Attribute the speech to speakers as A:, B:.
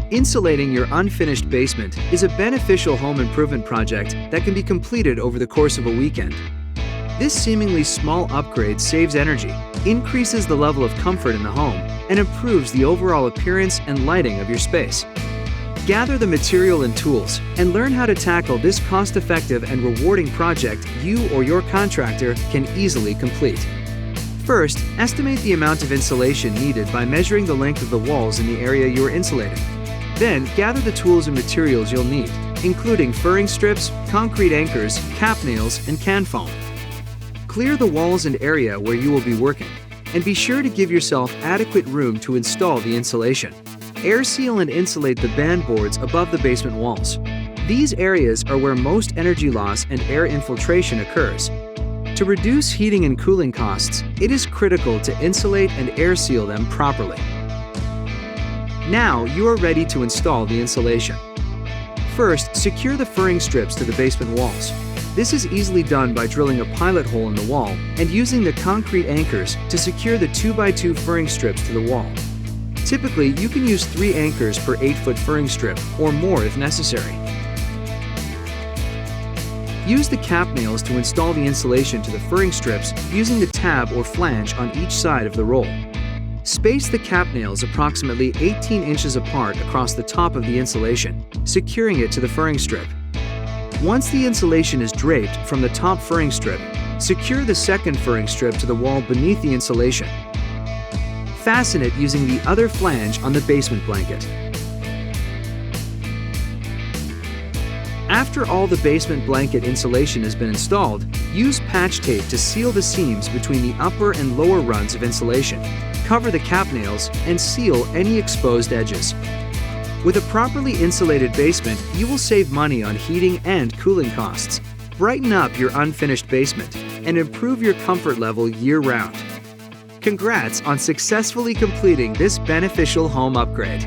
A: Insulating your unfinished basement is a beneficial home improvement project that can be completed over the course of a weekend. This seemingly small upgrade saves energy, increases the level of comfort in the home, and improves the overall appearance and lighting of your space. Gather the material and tools and learn how to tackle this cost-effective and rewarding project you or your contractor can easily complete. First, estimate the amount of insulation needed by measuring the length of the walls in the area you are insulating. Then, gather the tools and materials you'll need, including furring strips, concrete anchors, cap nails, and can foam. Clear the walls and area where you will be working, and be sure to give yourself adequate room to install the insulation. Air seal and insulate the band boards above the basement walls. These areas are where most energy loss and air infiltration occurs. To reduce heating and cooling costs, it is critical to insulate and air seal them properly. Now you are ready to install the insulation. First, secure the furring strips to the basement walls. This is easily done by drilling a pilot hole in the wall and using the concrete anchors to secure the 2x2 furring strips to the wall. Typically, you can use 3 anchors per 8-foot furring strip or more if necessary. Use the cap nails to install the insulation to the furring strips using the tab or flange on each side of the roll. Space the cap nails approximately 18 inches apart across the top of the insulation, securing it to the furring strip. Once the insulation is draped from the top furring strip, secure the second furring strip to the wall beneath the insulation. Fasten it using the other flange on the basement blanket. After all the basement blanket insulation has been installed, use patch tape to seal the seams between the upper and lower runs of insulation. Cover the cap nails and seal any exposed edges. With a properly insulated basement, you will save money on heating and cooling costs, brighten up your unfinished basement, and improve your comfort level year-round. Congrats on successfully completing this beneficial home upgrade.